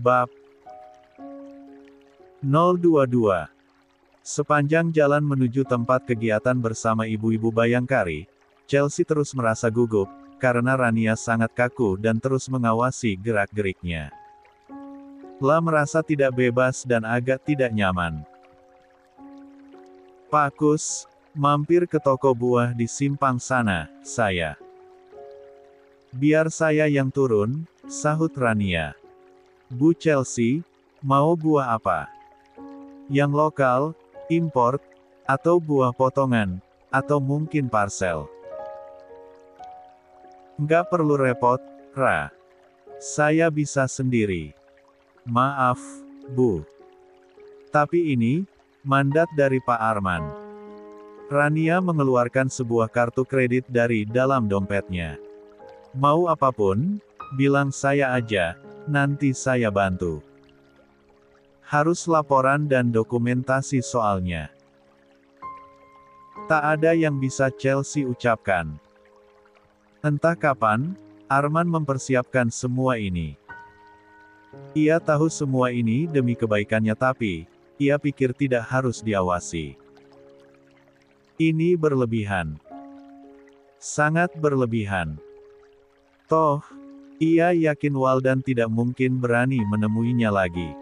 Bab 022. Sepanjang jalan menuju tempat kegiatan bersama ibu-ibu Bayangkari, Chelsea terus merasa gugup, karena Rania sangat kaku dan terus mengawasi gerak-geriknya. La merasa tidak bebas dan agak tidak nyaman. Pak Kus, mampir ke toko buah di simpang sana, saya. Biar saya yang turun, sahut Rania. Bu Chelsea, mau buah apa? Yang lokal, import, atau buah potongan, atau mungkin parcel? Nggak perlu repot, Ra. Saya bisa sendiri. Maaf, Bu. Tapi ini, mandat dari Pak Arman. Rania mengeluarkan sebuah kartu kredit dari dalam dompetnya. Mau apapun, bilang saya aja, nanti saya bantu. Harus laporan dan dokumentasi soalnya. Tak ada yang bisa Chelsea ucapkan. Entah kapan, Arman mempersiapkan semua ini. Ia tahu semua ini demi kebaikannya, tapi ia pikir tidak harus diawasi. Ini berlebihan. Sangat berlebihan. Toh, ia yakin Waldan tidak mungkin berani menemuinya lagi.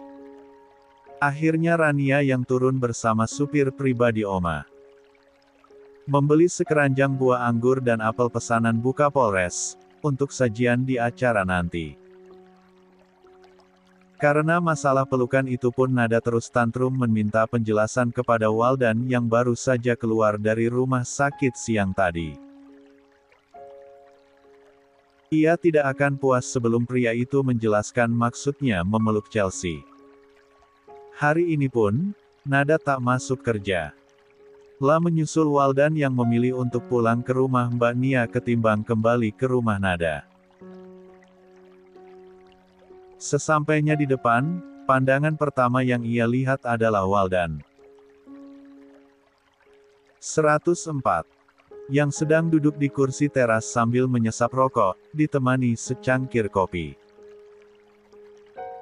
Akhirnya Rania yang turun bersama supir pribadi Oma. Membeli sekeranjang buah anggur dan apel pesanan Buka Polres, untuk sajian di acara nanti. Karena masalah pelukan itu pun Nada terus tantrum meminta penjelasan kepada Waldan yang baru saja keluar dari rumah sakit siang tadi. Ia tidak akan puas sebelum pria itu menjelaskan maksudnya memeluk Chelsea. Hari ini pun, Nada tak masuk kerja. La menyusul Waldan yang memilih untuk pulang ke rumah Mbak Nia ketimbang kembali ke rumah Nada. Sesampainya di depan, pandangan pertama yang ia lihat adalah Waldan. 104. Yang sedang duduk di kursi teras sambil menyesap rokok, ditemani secangkir kopi.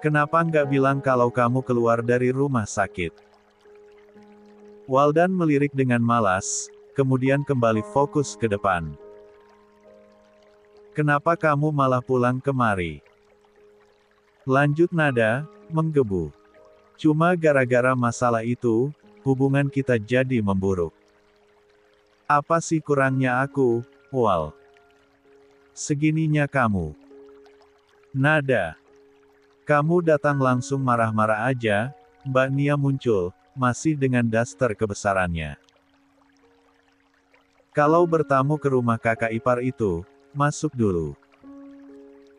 Kenapa nggak bilang kalau kamu keluar dari rumah sakit? Waldan melirik dengan malas, kemudian kembali fokus ke depan. Kenapa kamu malah pulang kemari? Lanjut Nada, menggebu. Cuma gara-gara masalah itu, hubungan kita jadi memburuk. Apa sih kurangnya aku, Wal? Segininya kamu. Nada. Kamu datang langsung marah-marah aja, Mbak Nia muncul, masih dengan daster kebesarannya. Kalau bertamu ke rumah kakak ipar itu, masuk dulu.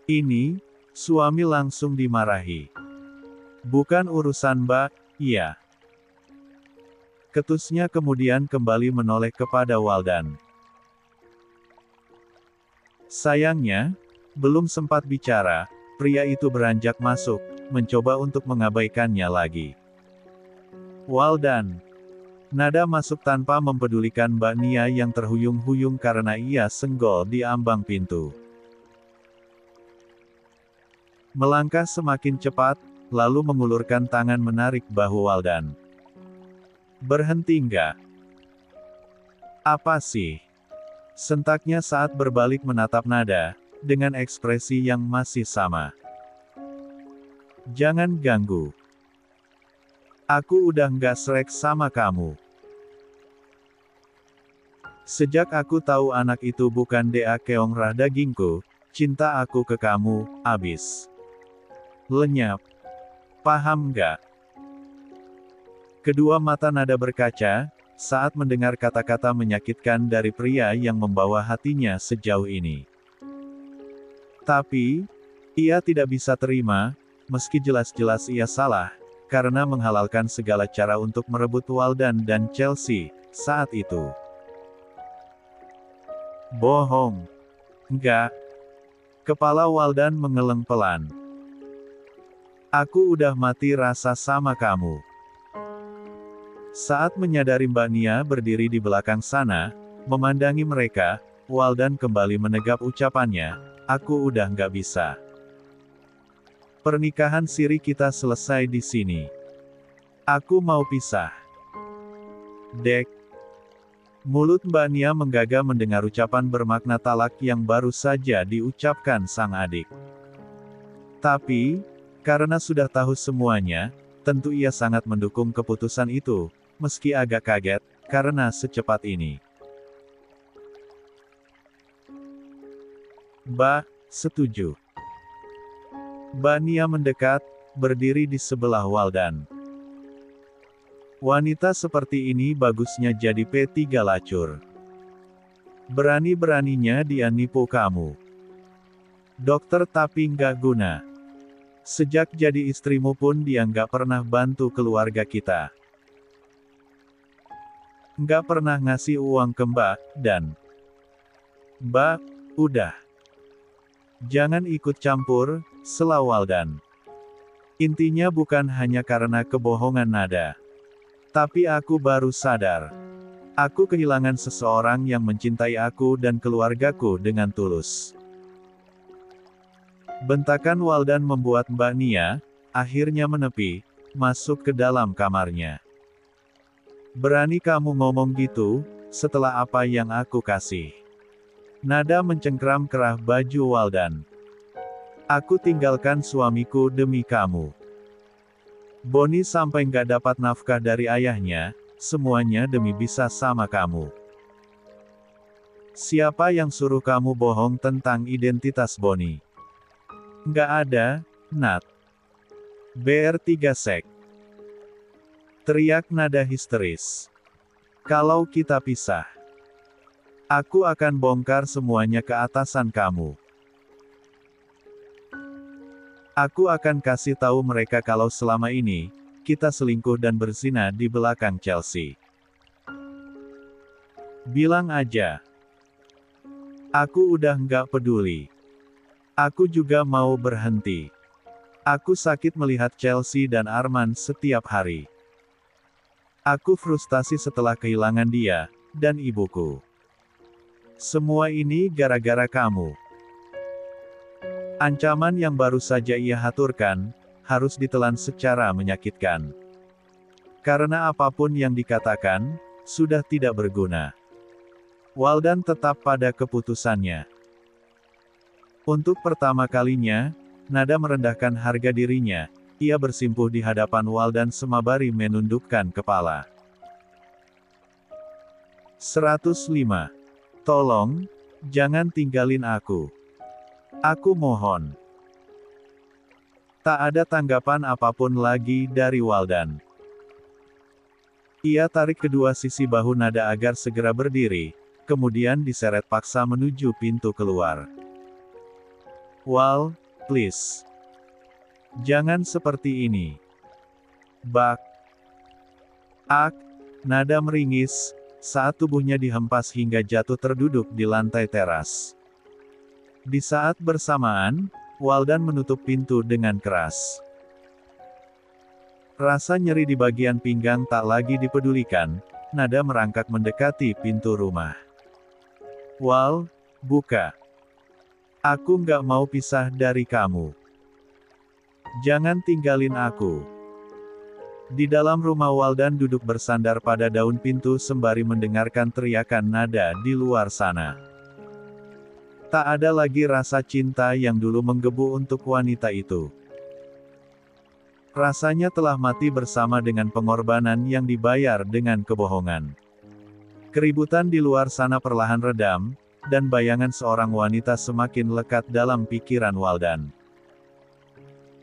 Ini, suami langsung dimarahi. Bukan urusan Mbak, iya. Ketusnya kemudian kembali menoleh kepada Waldan. Sayangnya, belum sempat bicara, pria itu beranjak masuk, mencoba untuk mengabaikannya lagi. Waldan. Nada masuk tanpa mempedulikan Mbak Nia yang terhuyung-huyung karena ia senggol di ambang pintu. Melangkah semakin cepat, lalu mengulurkan tangan menarik bahu Waldan. Berhenti nggak? Apa sih? Sentaknya saat berbalik menatap Nada, dengan ekspresi yang masih sama. Jangan ganggu. Aku udah nggak srek sama kamu. Sejak aku tahu anak itu bukan Dea Keong Rah dagingku, cinta aku ke kamu, abis. Lenyap. Paham nggak? Kedua mata Nada berkaca, saat mendengar kata-kata menyakitkan dari pria yang membawa hatinya sejauh ini. Tapi, ia tidak bisa terima, meski jelas-jelas ia salah, karena menghalalkan segala cara untuk merebut Waldan dan Chelsea, saat itu. Bohong. Enggak. Kepala Waldan mengeleng pelan. Aku udah mati rasa sama kamu. Saat menyadari Mbak Nia berdiri di belakang sana, memandangi mereka, Waldan kembali menegap ucapannya, aku udah nggak bisa. Pernikahan siri kita selesai di sini. Aku mau pisah. Dek. Mulut Mbak Nia menggaga mendengar ucapan bermakna talak yang baru saja diucapkan sang adik. Tapi, karena sudah tahu semuanya, tentu ia sangat mendukung keputusan itu, meski agak kaget, karena secepat ini. Mbak, setuju. Mbak Nia mendekat, berdiri di sebelah Waldan. Wanita seperti ini bagusnya jadi P3 lacur. Berani-beraninya dia nipu kamu. Dokter tapi nggak guna. Sejak jadi istrimu pun dia nggak pernah bantu keluarga kita. Nggak pernah ngasih uang ke Mbak, dan... Mbak, udah. Jangan ikut campur, sela Waldan. Intinya bukan hanya karena kebohongan nada. Tapi aku baru sadar. Aku kehilangan seseorang yang mencintai aku dan keluargaku dengan tulus. Bentakan Waldan membuat Mbak Nia, akhirnya menepi, masuk ke dalam kamarnya. Berani kamu ngomong gitu, setelah apa yang aku kasih. Nada mencengkram kerah baju Waldan. Aku tinggalkan suamiku demi kamu. Boni sampai nggak dapat nafkah dari ayahnya, semuanya demi bisa sama kamu. Siapa yang suruh kamu bohong tentang identitas Boni? Nggak ada, Nat. BR3 Sek. Teriak nada histeris. Kalau kita pisah, aku akan bongkar semuanya ke atasan kamu. Aku akan kasih tahu mereka kalau selama ini, kita selingkuh dan berzina di belakang Chelsea. Bilang aja. Aku udah nggak peduli. Aku juga mau berhenti. Aku sakit melihat Chelsea dan Arman setiap hari. Aku frustasi setelah kehilangan dia, dan ibuku. Semua ini gara-gara kamu. Ancaman yang baru saja ia haturkan, harus ditelan secara menyakitkan. Karena apapun yang dikatakan, sudah tidak berguna. Waldan tetap pada keputusannya. Untuk pertama kalinya, nada merendahkan harga dirinya, ia bersimpuh di hadapan Waldan semabari menundukkan kepala. 105. Tolong, jangan tinggalin aku. Aku mohon. Tak ada tanggapan apapun lagi dari Waldan. Ia tarik kedua sisi bahu nada agar segera berdiri, kemudian diseret paksa menuju pintu keluar. Wal, please. Jangan seperti ini. Bak. Ak, nada meringis, saat tubuhnya dihempas hingga jatuh terduduk di lantai teras. Di saat bersamaan, Waldan menutup pintu dengan keras. Rasa nyeri di bagian pinggang tak lagi dipedulikan, nada merangkak mendekati pintu rumah. Wal, buka. Aku nggak mau pisah dari kamu. Jangan tinggalin aku. Di dalam rumah Waldan duduk bersandar pada daun pintu sembari mendengarkan teriakan nada di luar sana. Tak ada lagi rasa cinta yang dulu menggebu untuk wanita itu. Rasanya telah mati bersama dengan pengorbanan yang dibayar dengan kebohongan. Keributan di luar sana perlahan redam, dan bayangan seorang wanita semakin lekat dalam pikiran Waldan.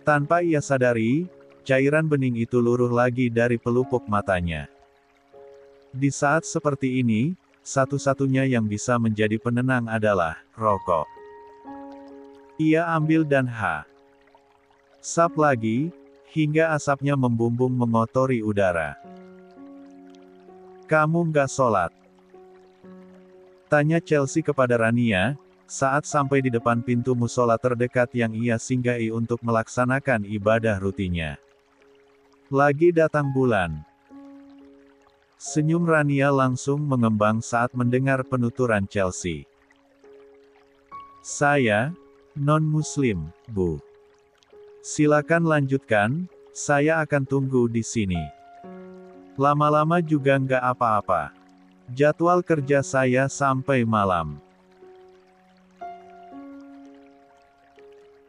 Tanpa ia sadari, cairan bening itu luruh lagi dari pelupuk matanya. Di saat seperti ini, satu-satunya yang bisa menjadi penenang adalah rokok. Ia ambil dan sap lagi, hingga asapnya membumbung mengotori udara. Kamu nggak sholat? Tanya Chelsea kepada Rania, saat sampai di depan pintu musola terdekat yang ia singgahi untuk melaksanakan ibadah rutinnya. Lagi datang bulan. Senyum Rania langsung mengembang saat mendengar penuturan Chelsea. Saya, non-muslim, Bu. Silakan lanjutkan, saya akan tunggu di sini. Lama-lama juga nggak apa-apa. Jadwal kerja saya sampai malam.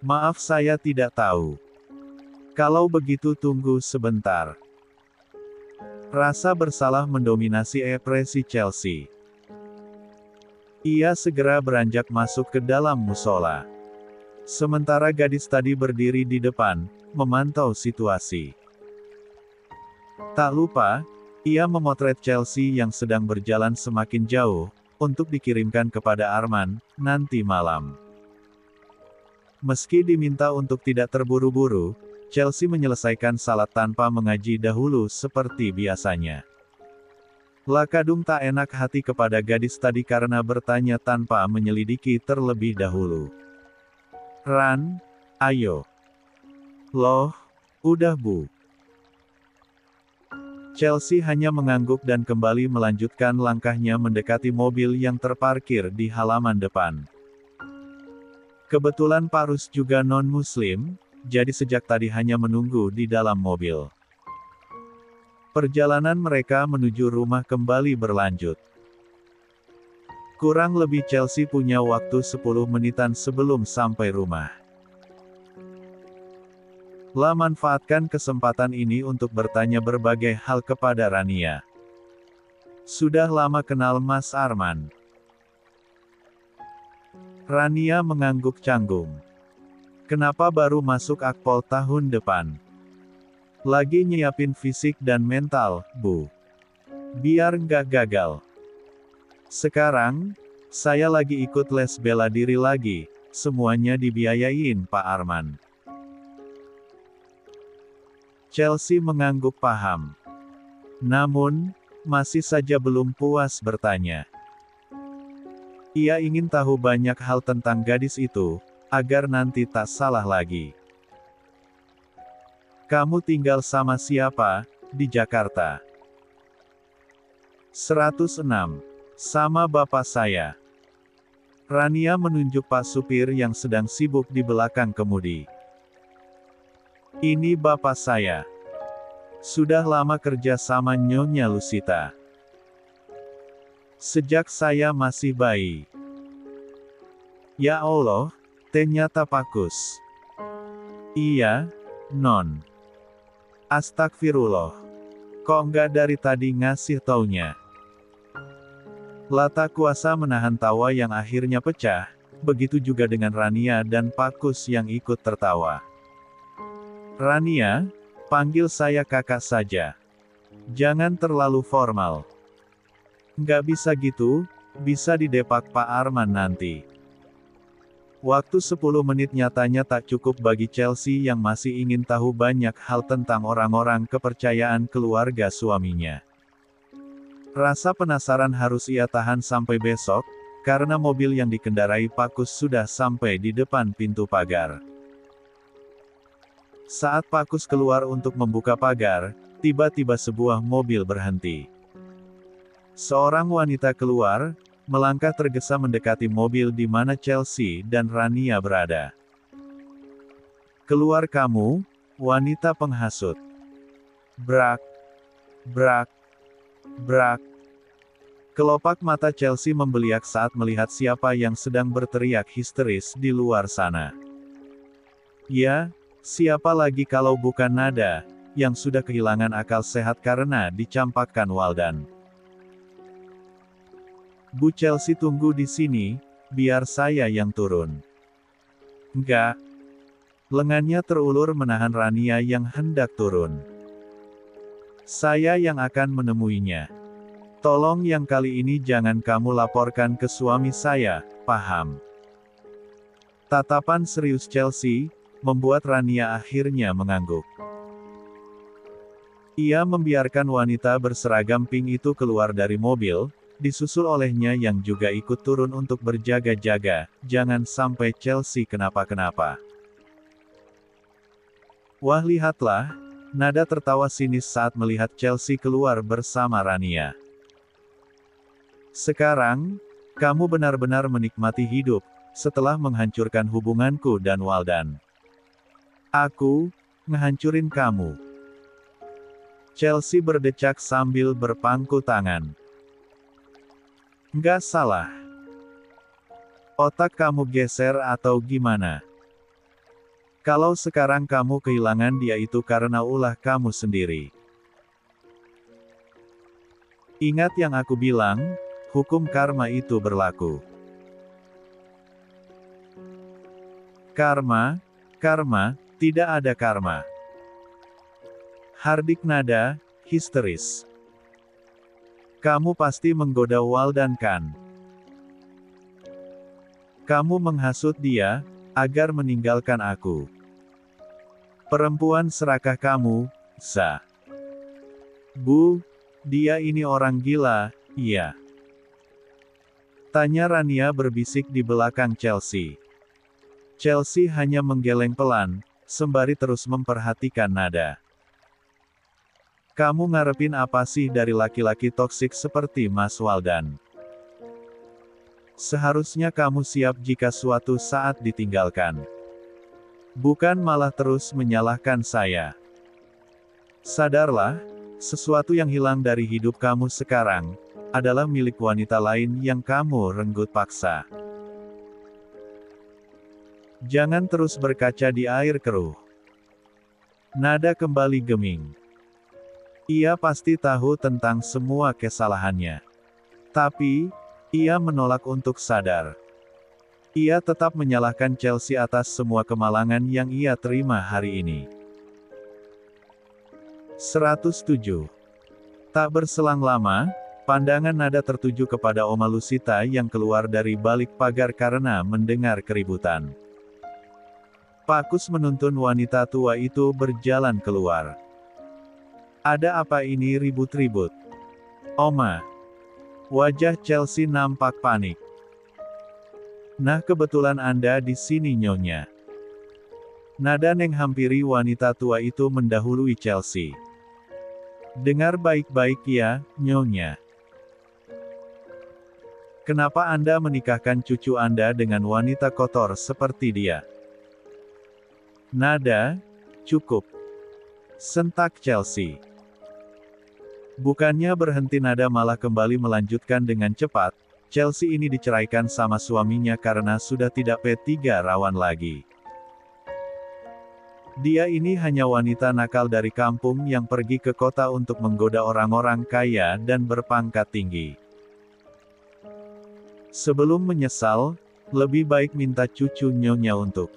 Maaf saya tidak tahu. Kalau begitu tunggu sebentar. Rasa bersalah mendominasi ekspresi Chelsea. Ia segera beranjak masuk ke dalam musola. Sementara gadis tadi berdiri di depan, memantau situasi. Tak lupa, ia memotret Chelsea yang sedang berjalan semakin jauh, untuk dikirimkan kepada Arman, nanti malam. Meski diminta untuk tidak terburu-buru, Chelsea menyelesaikan salat tanpa mengaji dahulu seperti biasanya. Lakadung tak enak hati kepada gadis tadi karena bertanya tanpa menyelidiki terlebih dahulu. Ran, ayo. Loh, udah Bu. Chelsea hanya mengangguk dan kembali melanjutkan langkahnya mendekati mobil yang terparkir di halaman depan. Kebetulan Pak Rus juga non-muslim, jadi sejak tadi hanya menunggu di dalam mobil. Perjalanan mereka menuju rumah kembali berlanjut. Kurang lebih Chelsea punya waktu 10 menitan sebelum sampai rumah. La manfaatkan kesempatan ini untuk bertanya berbagai hal kepada Rania. Sudah lama kenal Mas Arman. Rania mengangguk canggung. Kenapa baru masuk Akpol tahun depan? Lagi nyiapin fisik dan mental, Bu. Biar nggak gagal. Sekarang, saya lagi ikut les bela diri lagi, semuanya dibiayain Pak Arman. Chelsea mengangguk paham. Namun, masih saja belum puas bertanya. Ia ingin tahu banyak hal tentang gadis itu, agar nanti tak salah lagi. Kamu tinggal sama siapa, di Jakarta? 106. Sama bapak saya. Rania menunjuk Pak Supir yang sedang sibuk di belakang kemudi. Ini bapak saya. Sudah lama kerja sama Nyonya Lusita. Sejak saya masih bayi. Ya Allah, ternyata Pakus. Iya, Non. Astagfirullah. Kok nggak dari tadi ngasih taunya? Lata kuasa menahan tawa yang akhirnya pecah, begitu juga dengan Rania dan Pakus yang ikut tertawa. Rania, panggil saya kakak saja. Jangan terlalu formal. Nggak bisa gitu, bisa didepak Pak Arman nanti. Waktu 10 menit nyatanya tak cukup bagi Chelsea yang masih ingin tahu banyak hal tentang orang-orang kepercayaan keluarga suaminya. Rasa penasaran harus ia tahan sampai besok, karena mobil yang dikendarai Pakus sudah sampai di depan pintu pagar. Saat Pakus keluar untuk membuka pagar, tiba-tiba sebuah mobil berhenti. Seorang wanita keluar, melangkah tergesa mendekati mobil di mana Chelsea dan Rania berada. Keluar kamu, wanita penghasut. Brak, brak, brak. Kelopak mata Chelsea membeliak saat melihat siapa yang sedang berteriak histeris di luar sana. Ya, siapa lagi kalau bukan Nada, yang sudah kehilangan akal sehat karena dicampakkan Waldan. Bu Chelsea tunggu di sini, biar saya yang turun. Enggak. Lengannya terulur menahan Rania yang hendak turun. Saya yang akan menemuinya. Tolong yang kali ini jangan kamu laporkan ke suami saya, paham? Tatapan serius Chelsea, membuat Rania akhirnya mengangguk. Ia membiarkan wanita berseragam pink itu keluar dari mobil, disusul olehnya yang juga ikut turun untuk berjaga-jaga, jangan sampai Chelsea kenapa-kenapa. Wah lihatlah, Nada tertawa sinis saat melihat Chelsea keluar bersama Rania. Sekarang, kamu benar-benar menikmati hidup, setelah menghancurkan hubunganku dan Waldan. Aku ngehancurin kamu. Chelsea berdecak sambil berpangku tangan. Nggak salah. Otak kamu geser atau gimana? Kalau sekarang kamu kehilangan dia itu karena ulah kamu sendiri. Ingat yang aku bilang, hukum karma itu berlaku. Karma, tidak ada karma. Hardik nada, histeris. Kamu pasti menggoda Waldan kan? Kamu menghasut dia, agar meninggalkan aku. Perempuan serakah kamu, Za. Bu, dia ini orang gila, iya. Tanya Rania berbisik di belakang Chelsea. Chelsea hanya menggeleng pelan, sembari terus memperhatikan nada. Kamu ngarepin apa sih dari laki-laki toksik seperti Mas Waldan? Seharusnya kamu siap jika suatu saat ditinggalkan. Bukan malah terus menyalahkan saya. Sadarlah, sesuatu yang hilang dari hidup kamu sekarang, adalah milik wanita lain yang kamu renggut paksa. Jangan terus berkaca di air keruh. Nada kembali geming. Ia pasti tahu tentang semua kesalahannya. Tapi, ia menolak untuk sadar. Ia tetap menyalahkan Chelsea atas semua kemalangan yang ia terima hari ini. 107. Tak berselang lama, pandangan Nada tertuju kepada Oma Lucita yang keluar dari balik pagar karena mendengar keributan. Pakus menuntun wanita tua itu berjalan keluar. Ada apa ini ribut-ribut? Oma. Wajah Chelsea nampak panik. Nah kebetulan Anda di sini Nyonya. Nada menghampiri wanita tua itu mendahului Chelsea. Dengar baik-baik ya, Nyonya. Kenapa Anda menikahkan cucu Anda dengan wanita kotor seperti dia? Nada, cukup. Sentak Chelsea. Bukannya berhenti Nada malah kembali melanjutkan dengan cepat, Chelsea ini diceraikan sama suaminya karena sudah tidak P3 rawan lagi. Dia ini hanya wanita nakal dari kampung yang pergi ke kota untuk menggoda orang-orang kaya dan berpangkat tinggi. Sebelum menyesal, lebih baik minta cucu Nyonya untuk.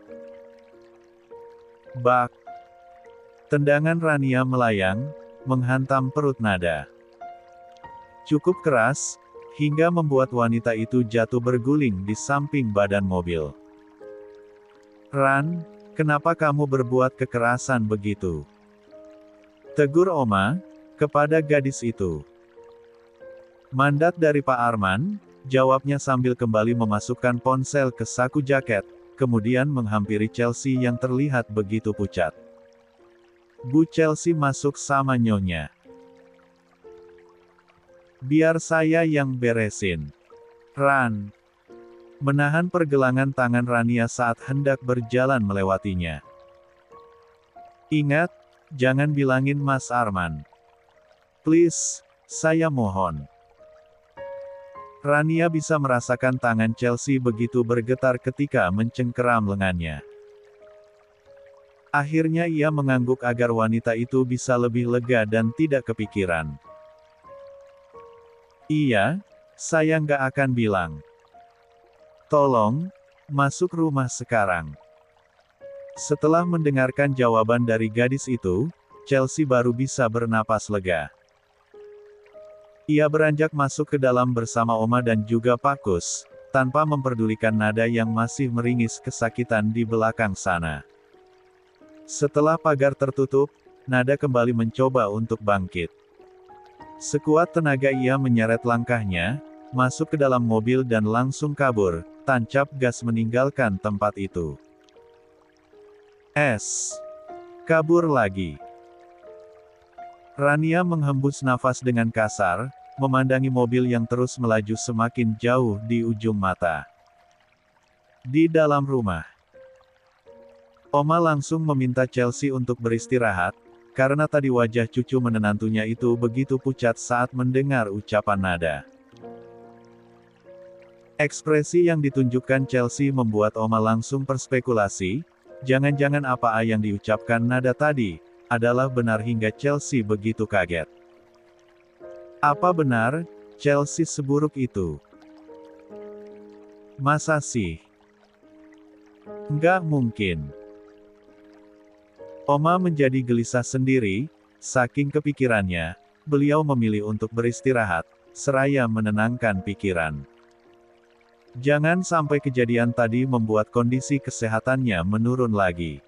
Bak. Tendangan Rania melayang, menghantam perut Nada. Cukup keras, hingga membuat wanita itu jatuh berguling di samping badan mobil. Ran, kenapa kamu berbuat kekerasan begitu? Tegur Oma, kepada gadis itu. Mandat dari Pak Arman, jawabnya sambil kembali memasukkan ponsel ke saku jaket, kemudian menghampiri Chelsea yang terlihat begitu pucat. Bu Chelsea masuk sama Nyonya. Biar saya yang beresin. Ran. Menahan pergelangan tangan Rania saat hendak berjalan melewatinya. Ingat, jangan bilangin Mas Arman. Please, saya mohon. Rania bisa merasakan tangan Chelsea begitu bergetar ketika mencengkeram lengannya. Akhirnya ia mengangguk agar wanita itu bisa lebih lega dan tidak kepikiran. Iya, saya nggak akan bilang. Tolong, masuk rumah sekarang. Setelah mendengarkan jawaban dari gadis itu, Chelsea baru bisa bernapas lega. Ia beranjak masuk ke dalam bersama Oma dan juga Pakus, tanpa memperdulikan Nada yang masih meringis kesakitan di belakang sana. Setelah pagar tertutup, Nada kembali mencoba untuk bangkit. Sekuat tenaga ia menyeret langkahnya, masuk ke dalam mobil dan langsung kabur, tancap gas meninggalkan tempat itu. Kabur lagi. Rania menghembus nafas dengan kasar, memandangi mobil yang terus melaju semakin jauh di ujung mata. Di dalam rumah. Oma langsung meminta Chelsea untuk beristirahat, karena tadi wajah cucu menantunya itu begitu pucat saat mendengar ucapan nada. Ekspresi yang ditunjukkan Chelsea membuat Oma langsung berspekulasi, jangan-jangan apa yang diucapkan nada tadi, adalah benar hingga Chelsea begitu kaget. Apa benar, Chelsea seburuk itu? Masa sih? Nggak mungkin. Oma menjadi gelisah sendiri, saking kepikirannya, beliau memilih untuk beristirahat, seraya menenangkan pikiran. Jangan sampai kejadian tadi membuat kondisi kesehatannya menurun lagi.